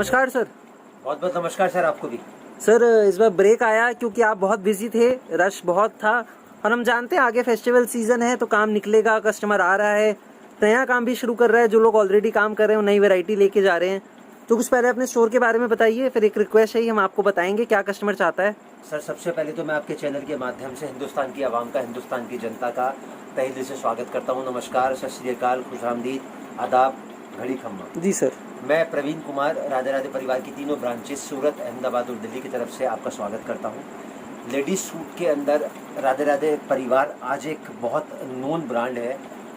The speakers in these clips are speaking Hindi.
नमस्कार सर। बहुत बहुत नमस्कार सर, आपको भी। सर इस बार ब्रेक आया क्योंकि आप बहुत बिजी थे, रश बहुत था और हम जानते हैं आगे फेस्टिवल सीजन है तो काम निकलेगा, कस्टमर आ रहा है, नया काम भी शुरू कर रहा है। जो लोग ऑलरेडी काम कर रहे हैं वो नई वैरायटी लेके जा रहे हैं। तो कुछ पहले अपने स्टोर के बारे में बताइए, फिर एक रिक्वेस्ट है, हम आपको बताएंगे क्या कस्टमर चाहता है। सर सबसे पहले तो मैं आपके चैनल के माध्यम से हिंदुस्तान की आवाम का, हिंदुस्तान की जनता का तहे दिल से स्वागत करता हूँ। नमस्कार, सत श्री अकाल, खुशामदीद, आदाब, घड़ी खम्मा। जी सर। मैं प्रवीण कुमार राधे राधे परिवार की तीनों ब्रांचेस सूरत, अहमदाबाद और दिल्ली की तरफ से आपका स्वागत करता हूँ। लेडीज सूट के अंदर राधे राधे परिवार आज एक बहुत नोन ब्रांड है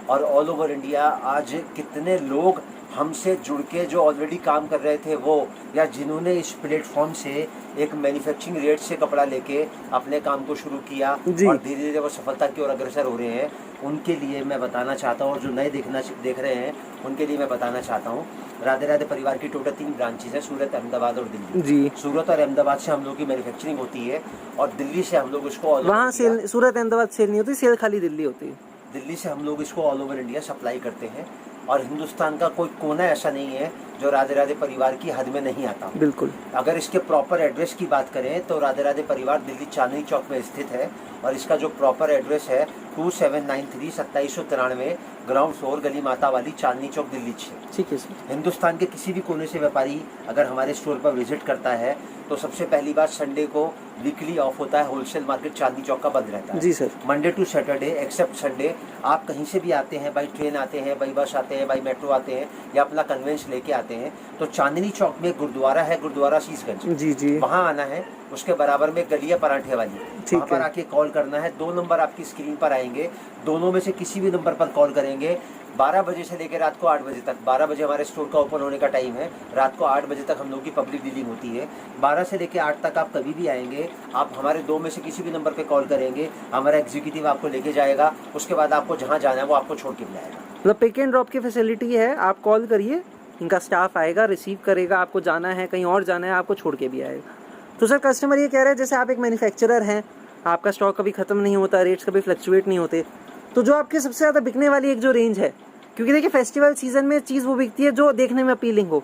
और ऑल ओवर इंडिया आज कितने लोग हमसे जुड़ के जो ऑलरेडी काम कर रहे थे वो, या जिन्होंने इस प्लेटफॉर्म से एक मैन्युफैक्चरिंग रेट से कपड़ा लेके अपने काम को शुरू किया और धीरे धीरे वो सफलता की ओर अग्रसर हो रहे हैं, उनके लिए मैं बताना चाहता हूँ। और जो नए देख रहे हैं उनके लिए मैं बताना चाहता हूँ, राधे राधे परिवार की टोटल 3 ब्रांचेस है, सूरत, अहमदाबाद और दिल्ली। जी। सूरत और अहमदाबाद से हम लोग की मैन्युफैक्चरिंग होती है और दिल्ली से हम लोग इसको वहाँ सेल, सूरत अहमदाबाद सेल नहीं होती, सेल खाली दिल्ली होती है। दिल्ली से हम लोग इसको ऑल ओवर इंडिया सप्लाई करते हैं और हिंदुस्तान का कोई कोना ऐसा नहीं है जो राधे राधे परिवार की हद में नहीं आता। बिल्कुल। अगर इसके प्रॉपर एड्रेस की बात करें तो राधे राधे परिवार दिल्ली चांदनी चौक में स्थित है और इसका जो प्रॉपर एड्रेस है 2793 2793 ग्राउंड फ्लोर, गली माता वाली, चांदनी चौक, दिल्ली 6। ठीक है सर। हिंदुस्तान के किसी भी कोने से व्यापारी अगर हमारे स्टोर पर विजिट करता है तो सबसे पहली बात, संडे को वीकली ऑफ होता है, होलसेल मार्केट चांदनी चौक का बंद रहता है। जी sir. Monday to Saturday except Sunday आप कहीं से भी आते हैं, बाई ट्रेन आते हैं, बाई बस आते हैं, बाई मेट्रो आते हैं या अपना कन्वेंस लेके आते हैं, तो चांदनी चौक में गुरुद्वारा है, गुरुद्वारा शीशगंज, जी जी, वहाँ आना है। उसके बराबर में गली है पराठे वाली, वहाँ पर आके कॉल करना है। 2 नंबर आपकी स्क्रीन पर आएंगे, दोनों में से किसी भी नंबर पर कॉल करेंगे। 12 बजे से लेकर रात को 8 बजे तक, 12 बजे हमारे स्टोर का ओपन होने का टाइम है, रात को 8 बजे तक हम लोग की पब्लिक डीलिंग होती है। 12 से लेकर 8 तक आप कभी भी आएंगे, आप हमारे 2 में से किसी भी नंबर पे कॉल करेंगे, हमारा एग्जीक्यूटिव आपको लेके जाएगा, उसके बाद आपको जहाँ जाना है वो आपको छोड़ के भी आएगा। मतलब पिक एंड ड्रॉप की फैसिलिटी है, आप कॉल करिए, इनका स्टाफ आएगा, रिसीव करेगा, आपको जाना है कहीं और जाना है आपको छोड़ के भी आएगा। तो सर कस्टमर ये कह रहे हैं जैसे आप एक मैन्युफैक्चरर हैं, आपका स्टॉक कभी ख़त्म नहीं होता, रेट्स कभी फ्लक्चुएट नहीं होते, तो जो आपके सबसे ज़्यादा बिकने वाली एक जो रेंज है, क्योंकि देखिए फेस्टिवल सीजन में चीज़ वो बिकती है जो देखने में अपीलिंग हो,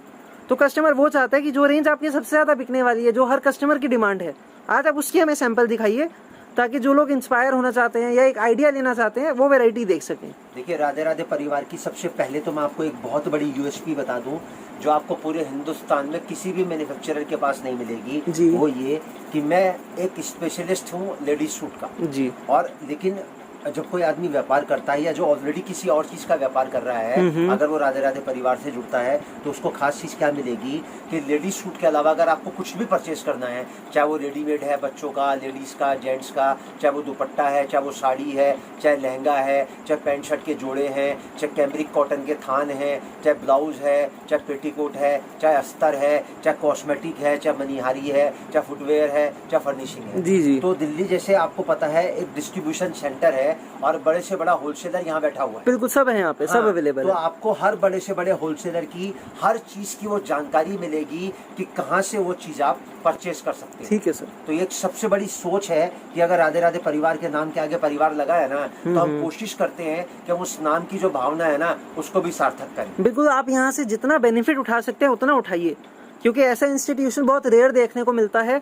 तो कस्टमर वो चाहता है कि जो रेंज आपकी सबसे ज़्यादा बिकने वाली है, जो हर कस्टमर की डिमांड है, आज आप उसकी हमें सैंपल दिखाइए ताकि जो लोग इंस्पायर होना चाहते हैं या एक आइडिया लेना चाहते हैं वो वैरायटी देख सकें। देखिए राधे राधे परिवार की सबसे पहले तो मैं आपको एक बहुत बड़ी यूएसपी बता दूं जो आपको पूरे हिंदुस्तान में किसी भी मैन्युफैक्चरर के पास नहीं मिलेगी। वो ये कि मैं एक स्पेशलिस्ट हूँ लेडीज सूट का जी। और लेकिन जब कोई आदमी व्यापार करता है या जो ऑलरेडी किसी और चीज का व्यापार कर रहा है, अगर वो राधे राधे परिवार से जुड़ता है तो उसको खास चीज क्या मिलेगी कि लेडीज सूट के अलावा अगर आपको कुछ भी परचेज करना है, चाहे वो रेडीमेड है, बच्चों का, लेडीज का, जेंट्स का, चाहे वो दुपट्टा है, चाहे वो साड़ी है, चाहे लहंगा है, चाहे पैंट शर्ट के जोड़े हैं, चाहे कैमरिक कॉटन के थान है, चाहे ब्लाउज है, चाहे पेटीकोट है, चाहे अस्तर है, चाहे कॉस्मेटिक है, चाहे मनिहारी है, चाहे फुटवेयर है, चाहे फर्निशिंग है जी जी। तो दिल्ली जैसे आपको पता है एक डिस्ट्रीब्यूशन सेंटर है और बड़े से बड़ा होलसेलर यहाँ बैठा हुआ है। बिल्कुल सब है यहाँ पे, सब अवेलेबल तो आपको हर बड़े से बड़े होलसेलर की हर चीज की वो जानकारी मिलेगी कि कहाँ से वो चीज आप परचेज कर सकते हैं। ठीक है सर। तो ये सबसे बड़ी सोच है कि अगर राधे राधे परिवार के नाम के आगे परिवार लगा है ना, तो हम कोशिश करते हैं कि हम उस नाम की जो भावना है ना उसको भी सार्थक करें। बिल्कुल, आप यहाँ से जितना बेनिफिट उठा सकते हैं उतना उठाइए, क्योंकि ऐसा इंस्टीट्यूशन बहुत रेयर देखने को मिलता है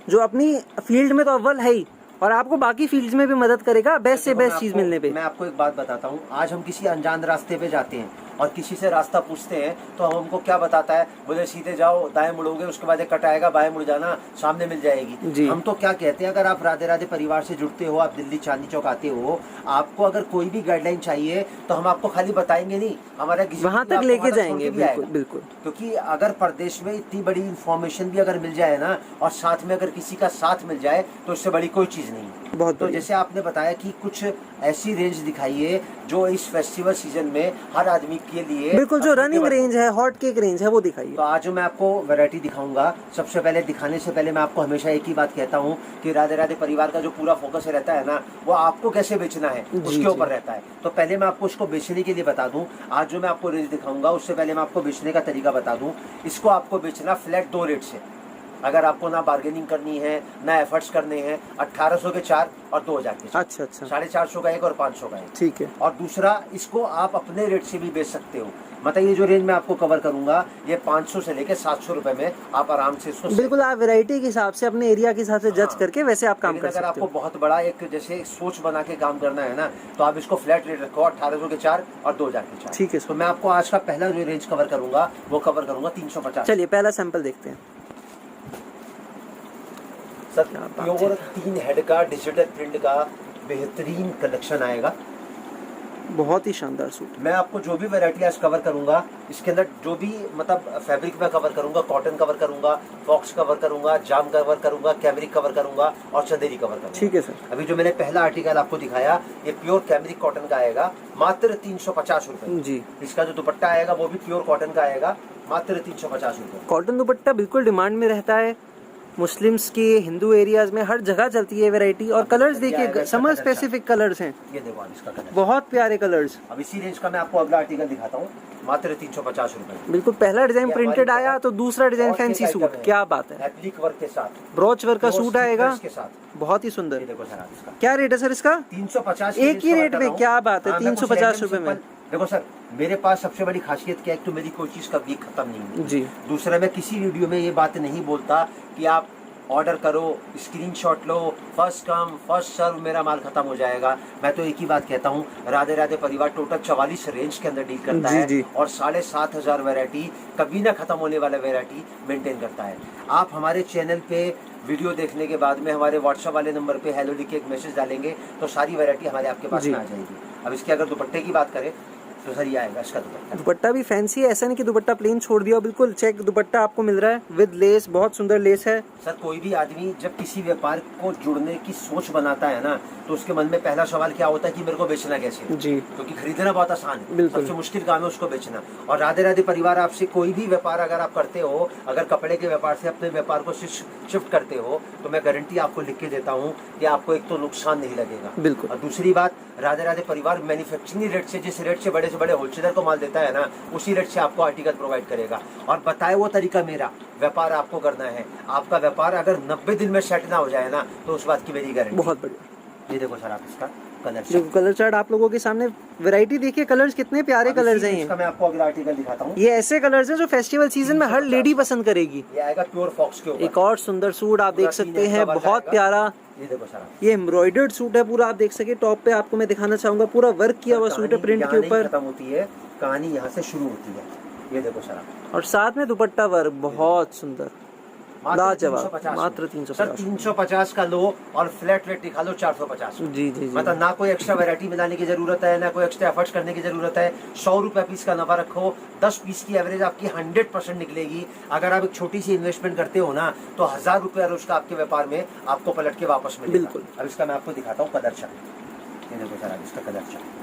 जो अपनी फील्ड में तो अव्वल है ही और आपको बाकी फील्ड्स में भी मदद करेगा बेस्ट से बेस्ट चीज मिलने पे। मैं आपको एक बात बताता हूँ, आज हम किसी अनजान रास्ते पे जाते हैं और किसी से रास्ता पूछते हैं तो हम हमको क्या बताता है, बोले सीधे जाओ, दाएं मुड़ोगे, उसके बाद एक कट आएगा, बाएं मुड़ जाना, सामने मिल जाएगी। हम तो क्या कहते हैं, अगर आप राधे राधे परिवार से जुड़ते हो, आप दिल्ली चांदनी चौक आते हो, आपको अगर कोई भी गाइडलाइन चाहिए तो हम आपको खाली बताएंगे नहीं, हमारा वहाँ तक लेके जाएंगे। बिल्कुल बिल्कुल। क्योंकि अगर प्रदेश में इतनी बड़ी इंफॉर्मेशन भी अगर मिल जाए ना और साथ में अगर किसी का साथ मिल जाए तो इससे बड़ी कोई चीज नहीं है। बहुत तो जैसे आपने बताया कि कुछ ऐसी रेंज दिखाइए जो इस फेस्टिवल सीजन में हर आदमी के लिए बिल्कुल जो रनिंग रेंज है, हॉट केक रेंज है, वो दिखाइए। तो आज मैं आपको वैरायटी दिखाऊंगा। सबसे पहले दिखाने से पहले मैं आपको हमेशा एक ही बात कहता हूँ कि राधे राधे परिवार का जो पूरा फोकस रहता है ना, वो आपको कैसे बेचना है उसके ऊपर रहता है। तो पहले मैं आपको इसको बेचने के लिए बता दूं। आज जो मैं आपको रेंज दिखाऊंगा उससे पहले मैं आपको बेचने का तरीका बता दूं। इसको आपको बेचना फ्लैट 2 रेट से, अगर आपको ना बार्गेनिंग करनी है ना एफर्ट्स करने हैं, 1800 के 4 और 2000 के 4। अच्छा अच्छा, 450 का एक और 500 का एक। ठीक है। और दूसरा, इसको आप अपने रेट से भी बेच सकते हो। मतलब ये जो रेंज मैं आपको कवर करूंगा, ये 500 से लेके 700 रुपए में आप आराम से इसको बिल्कुल, आप वैरायटी के हिसाब से अपने एरिया के हिसाब से जज हाँ। करके वैसे आप काम लेकिन कर अगर सकते आपको हो। बहुत बड़ा एक जैसे सोच बना के काम करना है ना, तो आप इसको फ्लैट रेट रखो, 1800 के 4 और 2000 के 4। ठीक है। तो मैं आपको आज का पहला जो रेंज कवर करूंगा वो कवर करूंगा 350। चलिए पहला सैंपल देखते हैं। सर प्योर 3 हेड का डिजिटल प्रिंट का बेहतरीन कलेक्शन आएगा। बहुत ही शानदार सूट। मैं आपको जो भी वैरायटी आज कवर करूंगा, इसके अंदर जो भी मतलब फैब्रिक में कवर करूंगा, कॉटन कवर करूंगा, फॉक्स कवर करूंगा, जाम कवर करूंगा, कैमरिक कवर करूंगा और चंदेरी कवर करूंगा। ठीक है सर। अभी जो मैंने पहला आर्टिकल आपको दिखाया, ये प्योर कैमरिक कॉटन का आएगा, मात्र 350 रुपए जी। इसका जो दुपट्टा आएगा वो भी प्योर कॉटन का आएगा, मात्र 350 रुपए। कॉटन दुपट्टा बिल्कुल डिमांड में रहता है मुस्लिम्स के, हिंदू एरियाज में हर जगह चलती है वैरायटी। और कलर्स देखिए, समर स्पेसिफिक कलर्स हैं, ये देखो आप इसका कलर, बहुत प्यारे कलर्स। अब इसी रेंज का मैं आपको अगला आर्टिकल दिखाता हूँ, मात्र 350 रुपए। बिल्कुल, पहला डिजाइन ये प्रिंटेड हमारी आया तो दूसरा डिजाइन बहुत फैंसी एक सूट, आइटम है। क्या बात है। एप्लिक वर्क के साथ, ब्रोच वर्क का प्योर सूट आएगा, स्टिकर्स के साथ। बहुत ही ये सुंदर। देखो सर आप इसका क्या रेट है सर इसका? 350 एक ही रेट में, क्या बात है, 350 रुपए में। देखो सर, मेरे पास सबसे बड़ी खासियत क्या है, एक तो मेरी कोई चीज कभी खत्म नहीं होती जी। दूसरा, मैं किसी वीडियो में ये बात नहीं बोलता कि आप ऑर्डर करो, स्क्रीनशॉट लो, फर्स्ट कम फर्स्ट सर्व, मेरा माल खत्म हो जाएगा। मैं तो एक ही बात कहता हूँ, राधे राधे परिवार टोटल 44 रेंज के अंदर डील करता जी, है जी। और 7500 वैरायटी, कभी ना खत्म होने वाला वैरायटी मेंटेन करता है। आप हमारे चैनल पे वीडियो देखने के बाद में हमारे व्हाट्सएप वाले नंबर पे हेलो लिख के एक मैसेज डालेंगे तो सारी वैरायटी हमारे आपके पास में आ जाएगी। अब इसके अगर दुपट्टे की बात करें तो सर ये आएगा इसका दुपट्टा। दुपट्टा भी फैंसी है, ऐसा नहीं कि दुपट्टा प्लेन छोड़ दिया, बिल्कुल चेक दुपट्टा आपको मिल रहा है विद लेस, बहुत सुंदर लेस है। सर कोई भी आदमी जब किसी व्यापार को जुड़ने की सोच बनाता है ना, तो उसके मन में पहला सवाल क्या होता है कि मेरे को बेचना कैसे। जी। क्योंकि खरीदना बहुत आसान है, बिल्कुल। सबसे मुश्किल काम है उसको बेचना। और राधे राधे परिवार, आपसे कोई भी व्यापार अगर आप करते हो, अगर कपड़े के व्यापार से अपने व्यापार को शिफ्ट करते हो, तो मैं गारंटी आपको लिख के देता हूँ कि आपको एक तो नुकसान नहीं लगेगा। बिल्कुल। और दूसरी बात, राधे राधे परिवार मैन्युफैक्चरिंग रेट से, जिस रेट से बड़े होलसेलर को माल देता है ना, उसी रेट से आपको आर्टिकल प्रोवाइड करेगा। और बताए वो तरीका मेरा, व्यापार आपको करना है, आपका व्यापार अगर 90 दिन में सेट ना हो जाए ना, तो उस बात की मेरी गारंटी। बहुत बढ़िया। ये देखो सर आप इसका कलर जो कलर चार्ट आप लोगों के सामने, वैरायटी देखिए, कलर्स कितने प्यारे कलर्स हैं। इसका मैं आपको अगला आर्टिकल दिखाता हूँ। ये ऐसे कलर्स हैं जो फेस्टिवल सीजन में हर लेडी पसंद करेगी। ये आएगा प्योर फॉक्स के ऊपर। एक और सुंदर सूट आप देख सकते हैं, बहुत प्यारा। ये देखो सर, ये एम्ब्रॉयडर्ड सूट है पूरा, आप देख सके टॉप पे आपको मैं दिखाना चाहूंगा, पूरा वर्क किया हुआ सूट है प्रिंट के ऊपर। खत्म होती है कहानी, यहाँ से शुरू होती है। ये देखो सर आप, और साथ में दुपट्टा वर्क बहुत सुंदर, लाजवाब, मात्र 350। सर 350 का लो और फ्लैट रेट दिखा लो 450। जी जी जी। मतलब ना कोई एक्स्ट्रा वैरायटी मिलाने की जरूरत है, ना कोई एक्स्ट्रा एफर्ट्स करने की जरूरत है। 100 रुपए पीस का नफा रखो, 10 पीस की एवरेज आपकी 100% निकलेगी। अगर आप एक छोटी सी इन्वेस्टमेंट करते हो ना, तो 1000 रुपया रोज का आपके व्यापार में आपको पलट के वापस मिलेगा। बिल्कुल। अब इसका मैं आपको दिखाता हूँ कलर चार्ट। ये देखो सर इसका कलर चार्ट।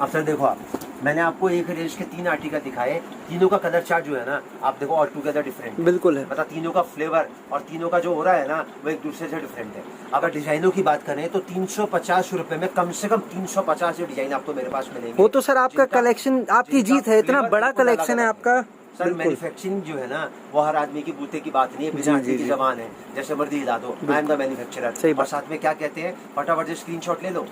अब सर देखो आप, मैंने आपको एक रेंज के 3 आर्टिकल दिखाए, तीनों का कलर चार्ट जो है ना, आप देखो ऑल टुगेदर डिफरेंट बिल्कुल है। मतलब तीनों का फ्लेवर और तीनों का जो हो रहा है ना, वो एक दूसरे से डिफरेंट है। अगर डिजाइनों की बात करें तो 350 रुपए में कम से कम 350 जो डिजाइन आपको मेरे पास मिलेंगे। वो तो सर आपका कलेक्शन, आपकी जीत है, इतना बड़ा कलेक्शन है आपका। सर मैन्युफैक्चरिंग जो है ना, वो हर आदमी की बूते की बात नहीं है, बिना आदमी की जबान है, जैसे मर्जी हिला दो, आई एम द मैन्युफैक्चरर। और साथ में क्या कहते हैं, फटाफट से स्क्रीनशॉट ले लो,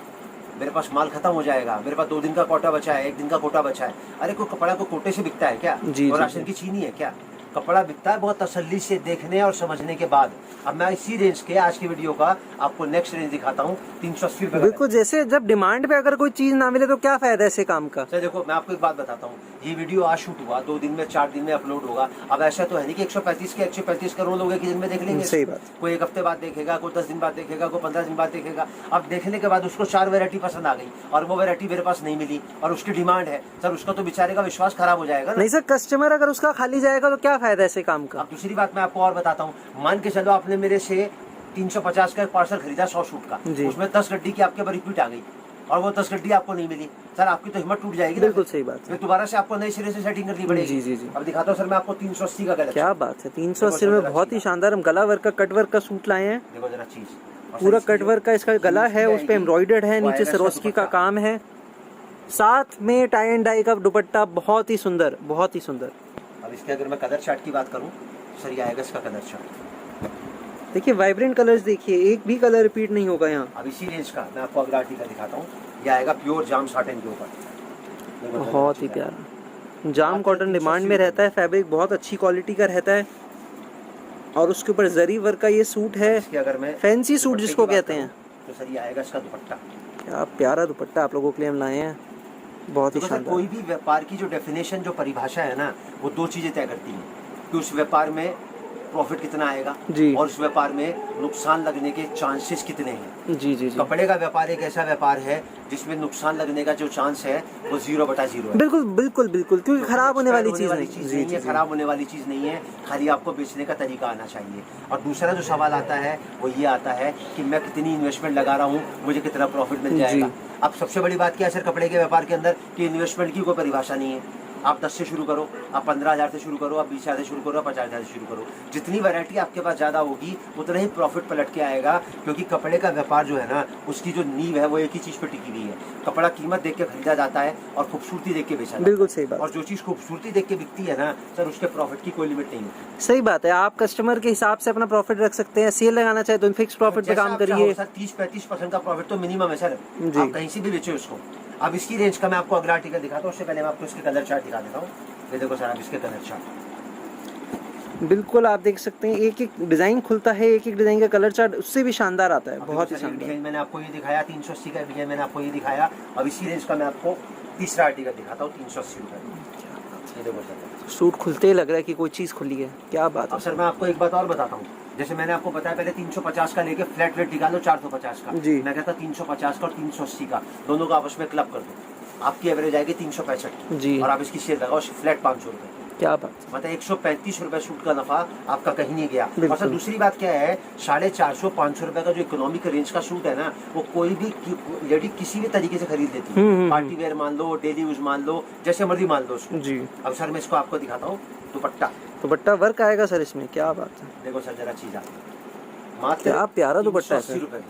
मेरे पास माल खत्म हो जाएगा, मेरे पास 2 दिन का कोटा बचा है, 1 दिन का कोटा बचा है। अरे कोई कपड़ा को कोटे से बिकता है क्या? और राशन की चीनी है क्या? कपड़ा बिकता है बहुत तसल्ली से देखने और समझने के बाद। अब मैं इसी रेंज के आज की वीडियो का आपको नेक्स्ट रेंज दिखाता हूँ, 380 रुपए। बिल्कुल, जैसे जब डिमांड पे अगर कोई चीज ना मिले तो क्या फायदा ऐसे काम का। सर देखो मैं आपको एक बात बताता हूँ, ये वीडियो आज शूट हुआ, 2 दिन में 4 दिन में अपलोड होगा। अब ऐसा तो है नहीं कि 135 करोड़ लोग एक दिन में देख लेंगे। सही बात। कोई 1 हफ्ते बाद देखेगा, कोई 10 दिन बाद देखेगा, कोई 15 दिन बाद देखेगा। अब देखने के बाद उसको 4 वैरायटी पसंद आ गई और वो वैरायटी मेरे पास नहीं मिली और उसकी डिमांड है, सर उसका तो बेचारे का विश्वास खराब हो जाएगा ना। नहीं सर, कस्टमर अगर उसका खाली जाएगा तो क्या फायदा ऐसे काम का। अब दूसरी बात मैं आपको और बताता हूँ, मान के चलो आपने मेरे से 350 का पार्सल खरीदा 100 सूट का, उसमें 10 गड्डी की आपके रिपीट आ गई और वो 10 गड्डी आपको नहीं मिली, सर आपकी तो हिम्मत टूट जाएगी। बिल्कुल सही बात है। फिर दोबारा से आपको नए सिरे से सेटिंग करनी पड़ेगी। जी जी जी। अब दिखाता हूँ सर मैं आपको 380 का कलेक्शन। क्या बात है, 380 में बहुत ही शानदार हम गला वर्क का, कट वर्क का सूट लाए हैं। देखो जरा चीज, पूरा कट वर्क का इसका गला है, उस पे एम्ब्रॉयडर्ड है, नीचे सरोस्की का काम है, साथ में टाई एंड डाई का दुपट्टा, बहुत ही सुंदर, बहुत ही सुंदर। अब इसके अगर मैं कलर चार्ट की बात करूँ, सर ये आएगा इसका कलर चार्ट। देखिए वाइब्रेंट कलर्स देखिए, एक भी कलर रिपीट नहीं होगा यहाँ। अब इसी रेंज का मैं आपको अगला आर्टिकल दिखाता हूँ। ये आएगा प्योर जाम साटन के ऊपर, बहुत ही प्यारा जाम कॉटन डिमांड में रहता है, फैब्रिक बहुत अच्छी क्वालिटी का रहता है और उसके ऊपर जरी वर्क का ये सूट है, अगर मैं फैंसी सूट जिसको कहते हैं। तो सर ये आएगा इसका दुपट्टा। क्या प्यारा दुपट्टा आप लोगों के लिए हम लाए हैं, बहुत ही शानदार। कोई भी व्यापार की जो डेफिनेशन, जो परिभाषा है ना, वो दो चीजें तय करती हैं कि उस व्यापार में प्रॉफिट कितना आएगा जी, और उस व्यापार में नुकसान लगने के चांसेस कितने हैं। जी जी जी। कपड़े का व्यापार एक ऐसा व्यापार है जिसमें नुकसान लगने का जो चांस है वो 0/0 है। बिल्कुल बिल्कुल बिल्कुल, क्योंकि खराब होने वाली चीज नहीं है, खराब होने वाली चीज नहीं है, खाली आपको बेचने का तरीका आना चाहिए। और दूसरा जो सवाल आता है वो ये आता है कि मैं कितनी इन्वेस्टमेंट लगा रहा हूँ, मुझे कितना प्रॉफिट मिल जाएगा। अब सबसे बड़ी बात क्या है सर कपड़े के व्यापार के अंदर, कि इन्वेस्टमेंट की कोई परिभाषा नहीं है। आप 10 से शुरू करो, आप 15,000 से शुरू करो, आप 20,000 से शुरू करो, आप 50,000 से शुरू करो। जितनी वैरायटी आपके पास ज़्यादा होगी उतना ही प्रॉफिट पलट के आएगा, क्योंकि कपड़े का व्यापार जो है ना, उसकी जो नींव है वो एक ही चीज़ पे टिकी हुई है। कपड़ा कीमत देख के खरीदा जाता है और खूबसूरती देख के बेचा जाता है। बिल्कुल सही बात। और जो चीज़ खूबसूरती देख के बिकती है ना सर, उसके प्रॉफिट की कोई लिमिट नहीं है। सही बात है, आप कस्टमर के हिसाब से अपना प्रॉफिट रख सकते हैं। सेल लगाना चाहे तो फिक्स प्रॉफिट पे काम करिए। सर 30-35% का प्रॉफिट तो मिनिमम है सर, आप कहीं से भी बेचे उसको। अब इसकी रेंज का मैं आपको अगला आर्टिकल दिखाता हूँ, उससे पहले मैं आपको इसके कलर चार्ट दिखा देता हूँ। ये देखो सर आप इसके कलर चार्ट, बिल्कुल आप देख सकते हैं, एक एक डिजाइन खुलता है, एक एक डिजाइन का कलर चार्ट उससे भी शानदार आता है, बहुत ही शानदार। डिजाइन मैंने आपको ये दिखाया 380 का डिजाइन मैंने आपको ये दिखाया। अब इसी रेंज का मैं आपको तीसरा आर्टिकल दिखाता हूँ 380 रुपये। ये देखो सर सूट खुलते ही लग रहा है कि कोई चीज़ खुली है, क्या बात है। सर मैं आपको एक बात और बताता हूँ, जैसे मैंने आपको बताया पहले 350 का लेके फ्लैट रेट निकालो 450 का जी। मैं कहता 350 का और 380 का दोनों का आपस में क्लब कर दो, आपकी एवरेज आएगी 365 जी, और आप इसकी सेल लगाओ फ्लैट 500 रुपये। क्या बात, मतलब 135 रुपए सूट का नफा आपका कहीं नहीं गया। और सर दूसरी बात क्या है, 450-500 रुपए का जो इकोनॉमिक रेंज का सूट है ना, वो कोई भी लेडी किसी भी तरीके से खरीद लेती है। पार्टी वेयर मान लो, डेली यूज मान लो, जैसे मर्जी मान लो उसको जी। अब सर मैं इसको आपको दिखाता हूँ दुपट्टा। दुपट्टा वर्क आएगा सर इसमें, क्या बात है। देखो सर जरा चीज मात्र क्या प्यारा दुपट्टा है, 80 रुपए।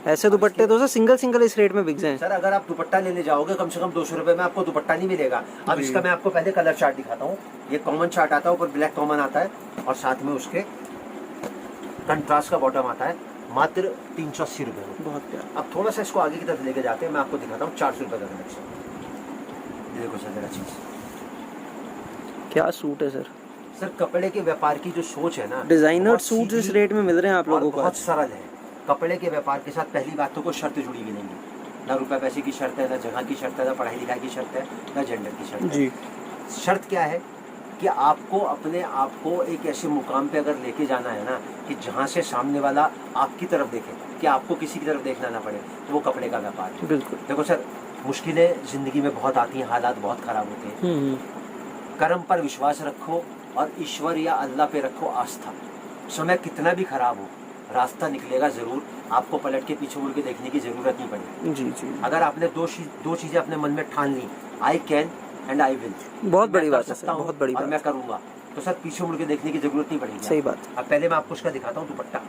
ऐसे दुपट्टे तो सर सिंगल इस रेट में बिक जाएं। सर अगर आप दुपट्टा लेने जाओगे कम से कम 200 रुपए में आपको दुपट्टा नहीं मिलेगा। अब इसका मैं आपको पहले कलर चार्ट दिखाता हूँ। ये कॉमन चार्ट आता है, ऊपर ब्लैक कॉमन आता है और साथ में उसके कंट्रास्ट का बॉटम आता है, मात्र 380 रुपए में। बहुत प्यारा। अब थोड़ा सा इसको आगे की तरफ लेके जाते हैं, मैं आपको दिखाता हूँ 400 रुपए का कलेक्शन। देखो सर जरा चीज, क्या सूट है सर। सर कपड़े के व्यापार की जो सोच है ना, डिजाइनर सूट इस रेट में मिल रहे हैं आप लोगों को, बहुत सरल है। कपड़े के व्यापार के साथ पहली बात तो कोई शर्त जुड़ी हुई नहीं है, ना रुपए पैसे की शर्त है, ना जगह की शर्त है, ना पढ़ाई लिखाई की शर्त है, ना जेंडर की शर्त है। शर्त क्या है कि आपको अपने आप को एक ऐसे मुकाम पे अगर लेके जाना है ना कि जहाँ से सामने वाला आपकी तरफ देखे, कि आपको किसी की तरफ देखना ना पड़े, तो वो कपड़े का व्यापार है। बिल्कुल। देखो सर मुश्किलें जिंदगी में बहुत आती हैं, हालात बहुत खराब होते हैं, कर्म पर विश्वास रखो और ईश्वर या अल्लाह पे रखो आस्था। समय कितना भी खराब हो, रास्ता निकलेगा जरूर, आपको पलट के पीछे मुड़ के देखने की जरूरत नहीं पड़ेगी। जी जी। अगर आपने दो चीजें अपने मन में ठान ली, I can and I will, बहुत बड़ी बात है सर, बहुत बड़ी बात, और मैं करूंगा, तो सर पीछे मुड़ के देखने की जरूरत नहीं पड़ेगी। सही बात। अब पहले मैं आपको उसका दिखाता हूँ दुपट्टा।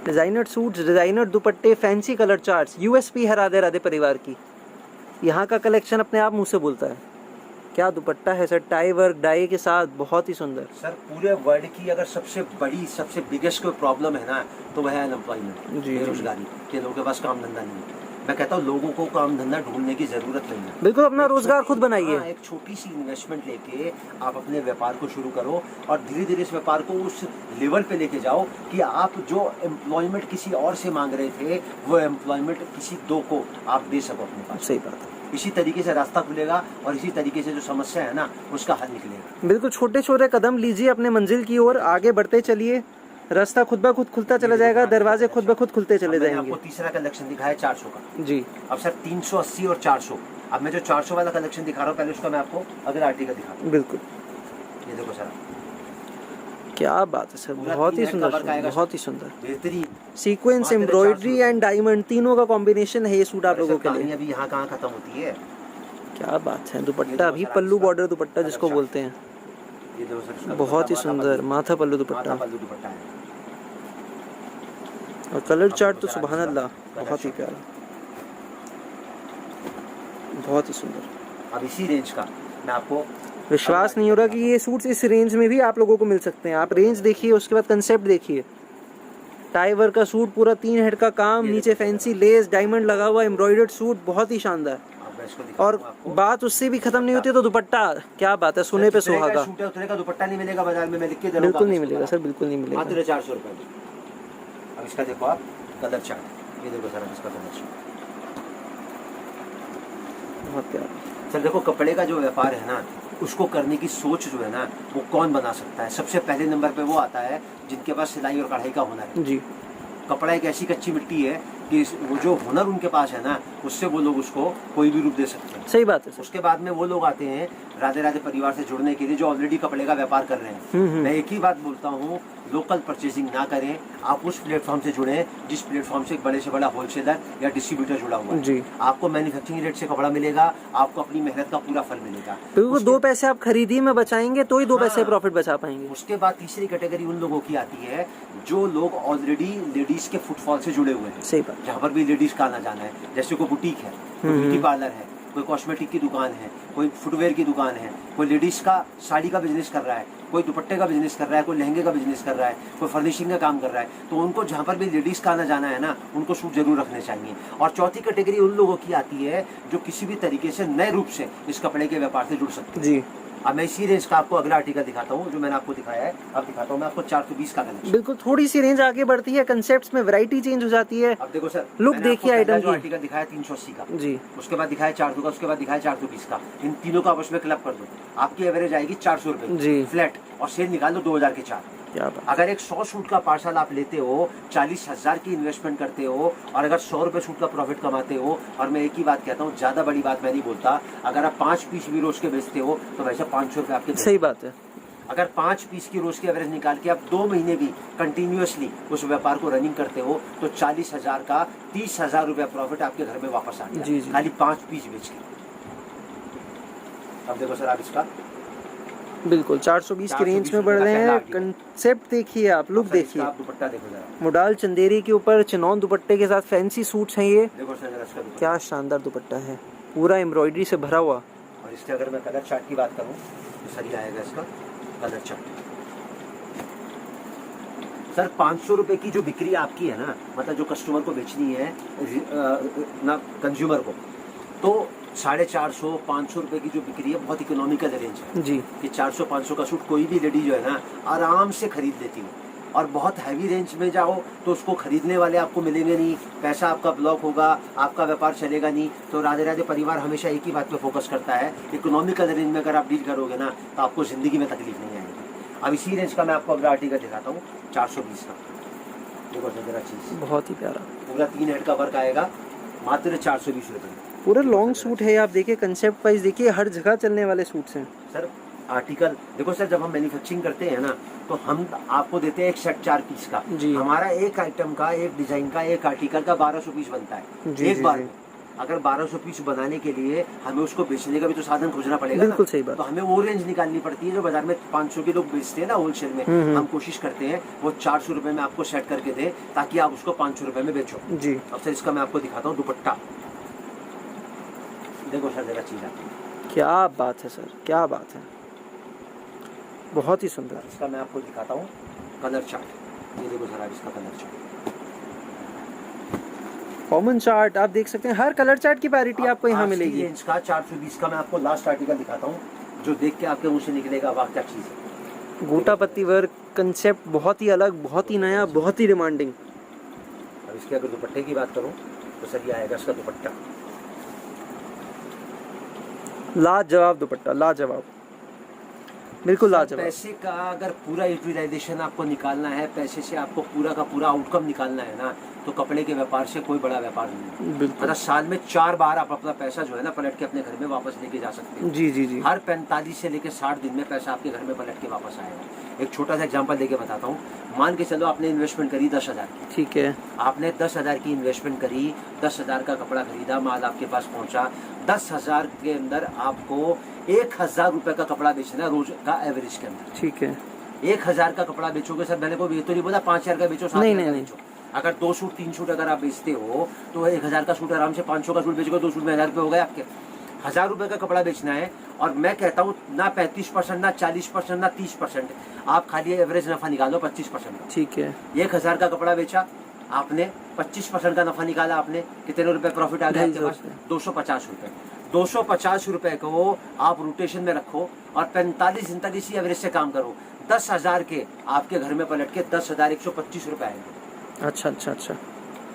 डिजाइनर सूट्स, डिजाइनर दुपट्टे, फैंसी कलर चार्ट्स, यूएसपी है राधे राधे परिवार की। यहाँ का कलेक्शन अपने आप मुंह से बोलता है। क्या दुपट्टा है सर, टाई वर्क डाई के साथ, बहुत ही सुंदर। सर पूरे वर्ल्ड की अगर सबसे बड़ी सबसे बिगेस्ट कोई प्रॉब्लम है ना, तो वह है अनएम्प्लॉयमेंट, बेरोजगारी, के लोगों के पास काम धंधा नहीं है। मैं कहता हूँ लोगों को काम धंधा ढूंढने की जरूरत नहीं है, बिल्कुल अपना रोजगार खुद बनाइए। एक छोटी सी इन्वेस्टमेंट लेके आप अपने व्यापार को शुरू करो और धीरे धीरे इस व्यापार को उस लेवल पे लेके जाओ कि आप जो एम्प्लॉयमेंट किसी और से मांग रहे थे, वो एम्प्लॉयमेंट किसी दो को आप दे सको अपने पास। सही बात है। इसी तरीके से रास्ता खुलेगा और इसी तरीके से जो समस्या है ना उसका हल निकलेगा। बिल्कुल छोटे छोटे कदम लीजिए अपने मंजिल की ओर, आगे बढ़ते चलिए, रास्ता खुद ब खुद खुलता चला जाएगा, दरवाजे खुद ब खुद खुलते चले जाएंगे। आपको तीसरा कलेक्शन दिखाया 400 का जी। अब सर 380 और 400, अब मैं जो 400 वाला कलेक्शन दिखा रहा हूँ पहले उसका मैं आपको अगला आर्टिकल दिखाता हूँ। बिल्कुल। ये देखो सर, क्या बात है सर, बहुत ही सुंदर, बहुत ही सुंदर, बेहतरीन सीक्वेंस, एम्ब्रॉयडरी एंड डायमंड, तीनों का कॉम्बिनेशन है ये सूट आप लोगों के लिए। अभी यहाँ कहाँ खत्म होती है, क्या बात है। दुपट्टा अभी पल्लू बॉर्डर दुपट्टा जिसको बोलते हैं, ये देखो सर बहुत ही सुंदर माथा पल्लू दुपट्टा है और कलर चार्ट तो सुभान अल्लाह, बहुत ही प्यारा, बहुत ही सुंदर। अब इसी रेंज का मैं आपको विश्वास नहीं हो रहा कि ये सूट्स इस रेंज में भी आप लोगों को मिल सकते हैं। आप रेंज देखिए, उसके बाद कंसेप्ट देखिए। टाई वर्क का सूट, पूरा 3 हेड का काम, नीचे फैंसी लेस, डायमंड लगा हुआ, एम्ब्रॉयडर्ड सूट, बहुत ही शानदार। और बात उससे भी खत्म नहीं होती तो दुपट्टा, क्या बात है, सोने पे सुहागा। सूट है उतने का दुपट्टा नहीं मिलेगा बाजार में, मैं लिख के दे रहा हूं। बिल्कुल नहीं मिलेगा सर, बिल्कुल नहीं मिलेगा। मात्र 400 रुपए में। अब इसका देखो आप कलर चार्ट, ये देखो सर इसका कलर चार्ट, बहुत प्यारा। सर देखो कपड़े का जो व्यापार है ना, उसको करने की सोच जो है ना, वो कौन बना सकता है। सबसे पहले नंबर पे वो आता है जिनके पास सिलाई और कढ़ाई का हुनर है। जी। कपड़ा एक ऐसी कच्ची मिट्टी है कि वो जो हुनर उनके पास है ना, उससे वो लोग उसको कोई भी रूप दे सकते हैं। सही बात है सर। उसके बाद में वो लोग आते हैं राधे राधे परिवार से जुड़ने के लिए, जो ऑलरेडी कपड़े का व्यापार कर रहे हैं। मैं एक ही बात बोलता हूँ, लोकल परचेसिंग ना करें, आप उस प्लेटफॉर्म से जुड़ें जिस प्लेटफॉर्म से एक बड़े से बड़ा होलसेलर या डिस्ट्रीब्यूटर जुड़ा हुआ है। जी। आपको मैन्युफैक्चरिंग रेट से कपड़ा मिलेगा, आपको अपनी मेहनत का पूरा फल मिलेगा। तो 2 पैसे आप खरीदी में बचाएंगे तो ही 2 पैसे प्रॉफिट बचा पाएंगे। उसके बाद तीसरी कैटेगरी उन लोगों की आती है जो लोग ऑलरेडी लेडीज के फुटफॉल से जुड़े हुए हैं। सही बात। जहाँ पर भी लेडीज का आना जाना है, जैसे कोई बुटीक है, कोई ब्यूटी पार्लर है, कोई कॉस्मेटिक की दुकान है, कोई फुटवेयर की दुकान है, कोई लेडीज का साड़ी का बिजनेस कर रहा है, कोई दुपट्टे का बिजनेस कर रहा है, कोई लहंगे का बिजनेस कर रहा है, कोई फर्निशिंग का काम कर रहा है, तो उनको जहाँ पर भी लेडीज का आना जाना है ना, उनको सूट जरूर रखने चाहिए। और चौथी कैटेगरी उन लोगों की आती है जो किसी भी तरीके से नए रूप से इस कपड़े के व्यापार से जुड़ सकते हैं। जी। अब मैं इसी रेंज का आपको अगला आर्टिकल दिखाता हूँ जो मैंने आपको दिखाया है। अब दिखाता हूँ मैं आपको 420 का कलेक्शन। बिल्कुल, थोड़ी सी रेंज आगे बढ़ती है, कंसेप्ट्स में वैरायटी चेंज हो जाती है। अब देखो सर, लुक देखिए आइटम जो की। आर्टिकल दिखाया 380 का, जी। उसके बाद दिखाया 400 का, उसके बाद दिखाया 420 का। इन तीनों का आपस में क्लब कर दो, आपकी एवरेज आएगी 400 रुपए जी फ्लैट, और सेल निकाल दो 2000 के 4। क्या बात। अगर एक 100 सूट का पार्सल आप लेते हो, 40,000 की इन्वेस्टमेंट करते हो, और अगर 100 रुपए सूट का प्रॉफिट कमाते हो, और मैं एक ही बात कहता हूँ, ज्यादा बड़ी बात मैं नहीं बोलता, अगर आप 5 पीस भी रोज के बेचते हो तो वैसे 500 रुपए आपके। सही बात है। अगर 5 पीस की रोज की एवरेज निकाल के आप 2 महीने भी कंटिन्यूअसली उस व्यापार को रनिंग करते हो तो 40,000 का 30,000 रुपया प्रॉफिट आपके घर में वापस आ गया। जी जी। खाली 5 पीस बेच के। अब देखो सर आप इसका बिल्कुल 420 की रेंज में बढ़ रहे हैं। कंसेप्ट देखिए आप, लुक देखिए। आप दुपट्टा देखो जरा, मोडाल चंदेरी के ऊपर चिनौन दुपट्टे के साथ फैंसी सूट्स हैं ये। देखो सर जरा इसका दुपट्टा। क्या शानदार दुपट्टा है, पूरा एम्ब्रॉयडरी से भरा हुआ। और इसके अगर मैं कलर चार्ट की बात करूँ तो सही आएगा इसका कलर चार्ट। सर 500 रुपए की जो बिक्री आपकी है ना, मतलब जो कस्टमर को बेचनी है ना, कंज्यूमर को, तो 450 500 रुपए की जो बिक्री है बहुत इकोनॉमिकल रेंज है जी। कि 400-500 का सूट कोई भी लेडी जो है ना आराम से खरीद लेती है। और बहुत हैवी रेंज में जाओ तो उसको खरीदने वाले आपको मिलेंगे नहीं, पैसा आपका ब्लॉक होगा, आपका व्यापार चलेगा नहीं। तो राधे राधे परिवार हमेशा एक ही बात पे फोकस करता है, इकोनॉमिकल रेंज में अगर आप डील करोगे ना तो आपको जिंदगी में तकलीफ नहीं आएगी। अब इसी रेंज का मैं आपको अगला आर्टिकल दिखाता हूँ 420 का। देखो जरा चीज बहुत ही प्यारा, पूरा 3 हेड का वर्क आएगा, मात्र 420 रुपए। पूरा लॉन्ग सूट है। आप देखिए कंसेप्ट वाइज देखिए, हर जगह चलने वाले सूट्स हैं सर। आर्टिकल देखो सर, जब हम मैन्युफैक्चरिंग करते हैं ना तो हम आपको देते हैं एक सेट 4 पीस का। जी। हमारा एक आइटम का, एक डिजाइन का, एक आर्टिकल का 1200 पीस बनता है जी, एक बार जी। में। अगर 1200 पीस बनाने के लिए हमें उसको बेचने का भी तो साधन खोजना पड़ेगा। बिल्कुल सही बात। तो हमें वो रेंज निकालनी पड़ती है जो बाजार में 500 के लोग बेचते हैं ना होलसेल में। हम कोशिश करते हैं वो 400 रुपए में आपको सेट करके दे ताकि आप उसको 500 रुपए में बेचो। जी। अब सर इसका मैं आपको दिखाता हूँ दुपट्टा। देखो सर जरा चीज आती है। क्या बात है सर, क्या बात है, बहुत ही सुंदर। इसका मैं आपको दिखाता हूँ कलर चार्ट। ये देखो जरा इसका कलर चार्ट, कॉमन चार्ट आप देख सकते हैं। हर कलर चार्ट की पैरिटी आपको यहाँ मिलेगी। रेंज का 420 का मैं आपको लास्ट आर्टिकल दिखाता हूँ जो देख के आपके मुंह से निकलेगा वाह क्या चीज है। गोटा पत्ती वर्क कंसेप्ट बहुत ही अलग, बहुत ही नया, बहुत ही डिमांडिंग। अब इसके अगर दुपट्टे की बात करूँ तो सर ये आएगा इसका दुपट्टा, लाजवाब दुपट्टा, लाजवाब, बिल्कुल लाजवाब। पैसे का अगर पूरा यूटिलाइजेशन आपको निकालना है, पैसे से आपको पूरा का पूरा आउटकम निकालना है ना, तो कपड़े के व्यापार से कोई बड़ा व्यापार नहीं है। मतलब साल में 4 बार आप अपना पैसा जो है ना पलट के अपने घर में वापस लेके जा सकते हैं। जी जी जी। हर 45 से लेकर 60 दिन में पैसा आपके घर में पलट के वापस आएगा। एक छोटा सा एग्जांपल देके बताता हूँ। मान के चलो आपने इन्वेस्टमेंट करी 10,000 की, ठीक है। आपने 10,000 की इन्वेस्टमेंट करी, 10,000 का कपड़ा खरीदा, माल आपके पास पहुंचा। 10,000 के अंदर आपको 1,000 रुपए का कपड़ा बेचना रोज का एवरेज के अंदर, ठीक है। 1,000 का कपड़ा बेचोगे सर, मैंने कोई ये तो नहीं बोला 5,000 का बेचो, 7,000 का बेचो। अगर 2 सूट 3 सूट अगर आप बेचते हो तो 1,000 का सूट आराम से 500 का सूट बेचोगे, 2 सूट में 1,000 रुपए हो गए आपके। 1000 रुपए का कपड़ा बेचना है, और मैं कहता हूँ ना 35%, ना 40%, ना 30%, आप खाली एवरेज नफा निकालो 25%। ठीक है। 1000 का कपड़ा बेचा आपने, 25% का नफा निकाला आपने, कितने रुपए प्रॉफिट आ गया आपके पास? 250 रुपए। 250 रुपए को आप रोटेशन में रखो और 45 इसी एवरेज से काम करो। 10,000 के आपके घर में पलट के 10,125 रुपए आएंगे। अच्छा अच्छा अच्छा।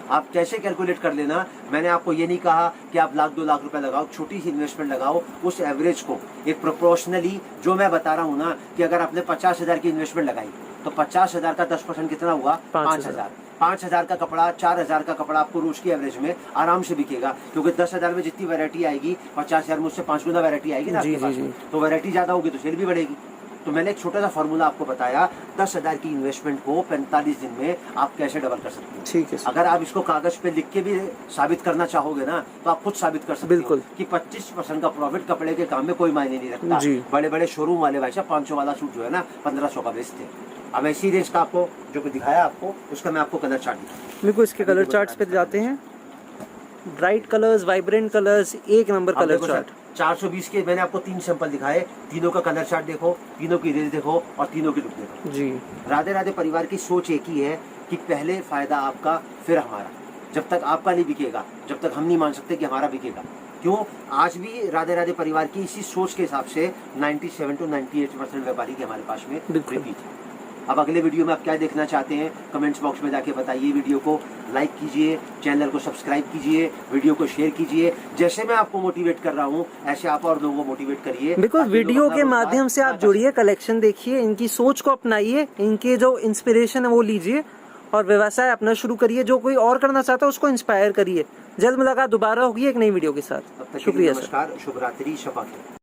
आप कैसे कैलकुलेट कर लेना। मैंने आपको ये नहीं कहा कि आप 1,00,000 2 लाख रुपए लगाओ, छोटी सी इन्वेस्टमेंट लगाओ, उस एवरेज को एक प्रोपोर्शनली, जो मैं बता रहा हूँ ना कि अगर आपने 50,000 की इन्वेस्टमेंट लगाई तो 50,000 का 10% कितना हुआ? 5,000। 5,000 का कपड़ा, 4,000 का कपड़ा आपको रोज की एवरेज में आराम से बिकेगा, क्योंकि 10,000 में जितनी वैरायटी आएगी 50,000 में उससे 5 गुना वैरायटी आएगी ना आपके पास, तो वैरायटी ज्यादा होगी तो सेल भी बढ़ेगी। तो मैंने एक छोटा सा फॉर्मूला आपको बताया, 10,000 की इन्वेस्टमेंट को 45 दिन में आप कैसे डबल कर सकते हो। ठीक है। अगर आप इसको कागज पे लिख के भी साबित करना चाहोगे ना तो आप खुद साबित कर सकते हो कि 25% का प्रॉफिट कपड़े के काम में कोई मायने नहीं रखता। बड़े बड़े शोरूम वाले भाई साहब 500 वाला सूट जो है ना 1500 का बेचते हैं। अब ऐसी रेंज का आपको जो दिखाया आपको, उसका मैं आपको कलर चार्ट दिखाऊं। मेरे को इसके कलर चार्ट्स पे जाते हैं। ब्राइट कलर्स, वाइब्रेंट कलर्स, एक नंबर कलर चार्ट। 420 के मैंने आपको 3 सैंपल दिखाए, तीनों का कलर चार्ट देखो, तीनों की रेंज देखो और तीनों की लुक देखो जी। राधे राधे परिवार की सोच एक ही है कि पहले फायदा आपका फिर हमारा। जब तक आपका नहीं बिकेगा, जब तक हम नहीं मान सकते कि हमारा बिकेगा। क्यों? आज भी राधे राधे परिवार की इसी सोच के हिसाब से 97 to 98% व्यापारी के हमारे पास में रिपीट है। अब अगले वीडियो में आप क्या देखना चाहते हैं कमेंट्स बॉक्स में जाके बताइए। वीडियो को लाइक कीजिए, चैनल को सब्सक्राइब कीजिए, वीडियो को शेयर कीजिए। जैसे मैं आपको मोटिवेट कर रहा हूँ ऐसे आप और लोगों को मोटिवेट करिए। बिल्कुल, वीडियो के माध्यम से आप जुड़िए, कलेक्शन देखिए, इनकी सोच को अपनाइए, इनके जो इंस्पिरेशन है वो लीजिए और व्यवसाय अपना शुरू करिए। जो कोई और करना चाहता है उसको इंस्पायर करिए। जल्द मुलाकात दोबारा होगी एक नई वीडियो के साथ। शुक्रिया, नमस्कार, शुभ रात्रि, शफा खैर।